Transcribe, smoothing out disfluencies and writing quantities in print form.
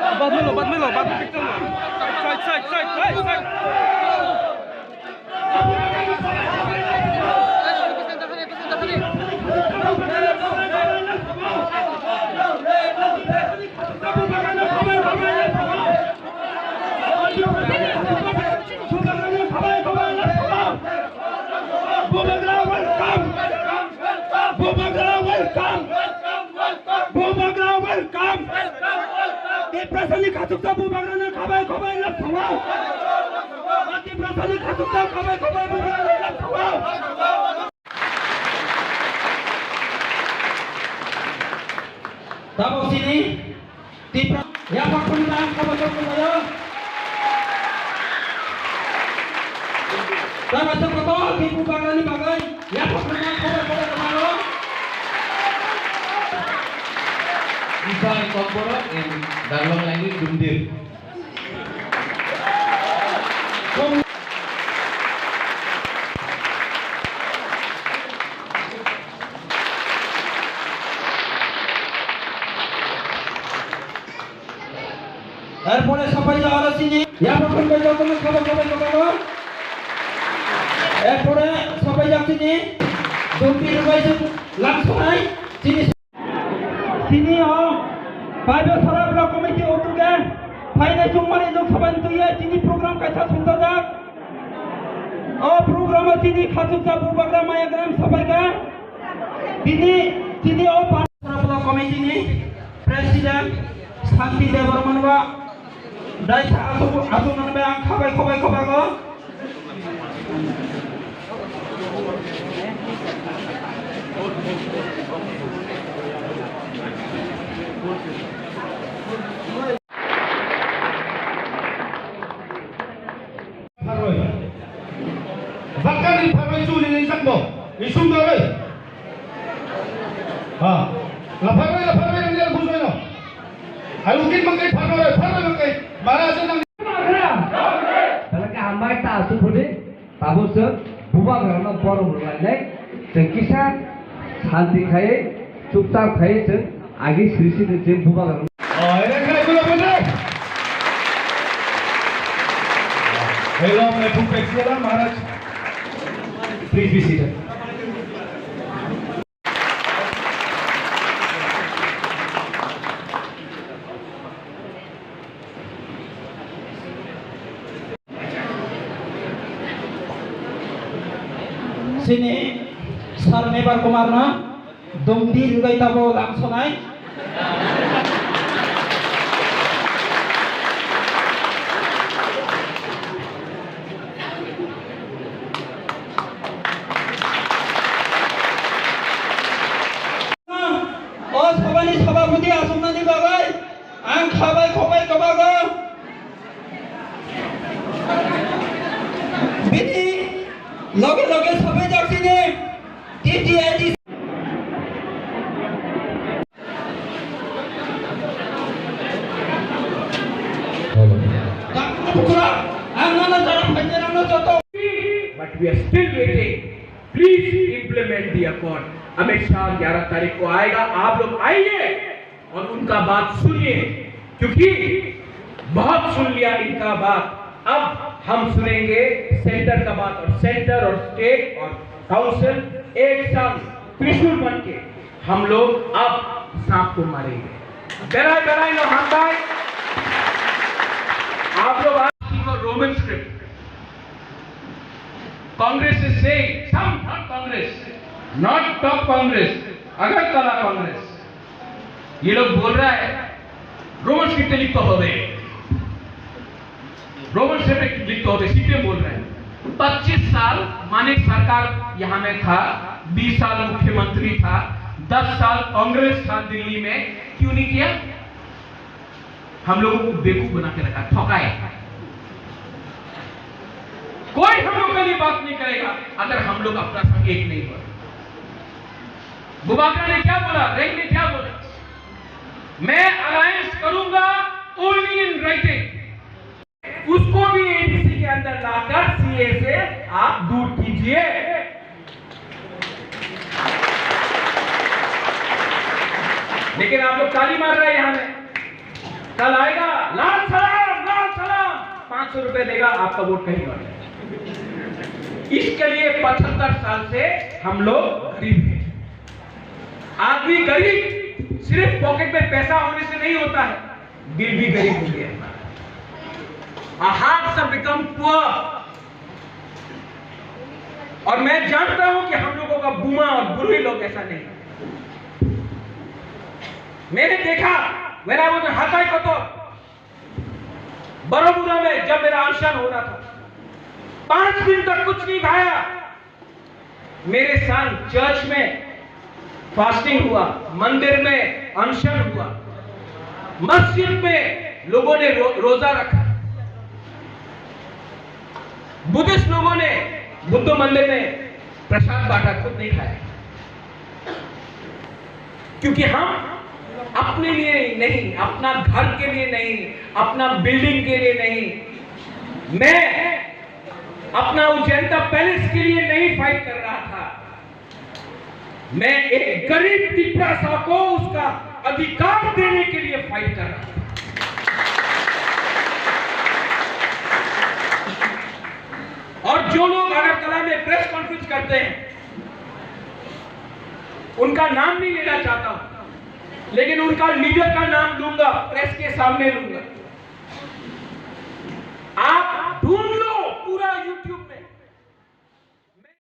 बाद में लो picture low side Tahu sini, tipe yang waktu dalam kabar kabar. Tahu macam apa? Tipu bagai ni bagai. Yang waktu dalam kabar kabar kemarin. Bisa incorporate in dalam language Dundir. এরপরে সবাই যাওয়ার সিনি ইয়াপন কই যাও তুমি খাবার এরপরে সবাই যাচ্ছি নি দুপির বাইছে লাংসনাই চিনি সিনি ও বাইবে সারা ব্লক কমিটি উদ্যোগে ফাইনাল জুমারে লোকসভা তুইয়া চিনি প্রোগ্রাম কাইসা সুন্দর যাক ও প্রোগ্রাম চিনি খাতুচা বুবাগরা মায়াগ্রাম সবাইকে চিনি ও সারা ব্লক কমিটি নি প্রেসিডেন্ট শান্তি দেববর্মনবা দায়িত্ব আসুন ang খাবাই ko Bahkan di Pabaju ni sakbo, isum dole. Laparai ni dia busoi no. Alukin mangkai pharai mangkai. Maharaja nang. Talaga amai ta asu phode, tabu se buba garna borom lai. Jengkisan शांति खाए चुपचाप खाए से आगे श्री ने GeM बुबा करना ये काय बोला बोले हेलो मैं Bhupesh Maharaj please be seated sini sar mebar kumarna dumdi rugai tabo langsonai o sabani sabapati asumnani bagai ang khabai khobai kabago bini lage sabai jaksine TTID but we are still waiting. Please implement the accord. Amit Shah 11 तारीख को आएगा, आप लोग आइए और उनका बात सुनिए, क्योंकि बहुत सुन लिया इनका बात, अब हम सुनेंगे सेंटर का बात, और सेंटर और स्टेट और काउंसिल एक साथ त्रिशूल बन के हम लोग अब सांप को मारेंगे। बेराई नो हम भाई, आप लोग Roman script Congress is saying, some not Congress, not top Congress, Agartala Congress, ये लोग बोल रहा है रोमन स्क्रिप्ट लिखते होते, रोमन स्क्रिप्ट लिखते होते, सीपीएम बोल रहे हैं 25 साल मानिक सरकार यहाँ में था, 20 साल मुख्यमंत्री था, 10 साल कांग्रेस था दिल्ली में, क्यों नहीं किया? हम लोगों को बेवकूफ बना के रखा, ठोकाए। कोई हम लोग के लिए बात नहीं करेगा अगर हम लोग अपना संग एक नहीं हो। बुबाकर ने क्या बोला, रेंग ने क्या बोला, मैं अलायंस करूंगा ओनली इन राइटिंग, उसको भी एडीसी के अंदर लाकर सीए से आप दूर कीजिए। लेकिन आप लोग ताली मार रहे हैं यहां में, कल आएगा 500 रुपए देगा, आपका वोट कहीं और जाएगा। इसके लिए 75 साल से हम लोग गरीब हैं। आदमी गरीब सिर्फ पॉकेट में पैसा होने से नहीं होता है, दिल भी गरीब हो गया है। Our hearts have become poor। और मैं जानता हूं कि हम लोगों का बुमा और बुरे लोग ऐसा नहीं। मैंने देखा when I was in हताई कतो बरोबुरा में, जब मेरा अनशन हो रहा था, 5 दिन तक कुछ नहीं खाया। मेरे साथ चर्च में फास्टिंग हुआ, मंदिर में अनशन हुआ, मस्जिद में लोगों ने रोजा रखा, बुद्धिस्ट लोगों ने बुद्ध मंदिर में प्रसाद बांटा, खुद नहीं खाया। क्योंकि हम अपने लिए नहीं, अपना घर के लिए नहीं, अपना बिल्डिंग के लिए नहीं, मैं अपना उज्जैनता पैलेस के लिए नहीं फाइट कर रहा था। मैं एक गरीब तिपरासा को उसका अधिकार देने के लिए फाइट कर रहा था। और जो लोग अगरतला में प्रेस कॉन्फ्रेंस करते हैं, उनका नाम नहीं लेना चाहता हूं, लेकिन उनका लीडर का नाम लूंगा, प्रेस के सामने लूंगा। आप ढूंढ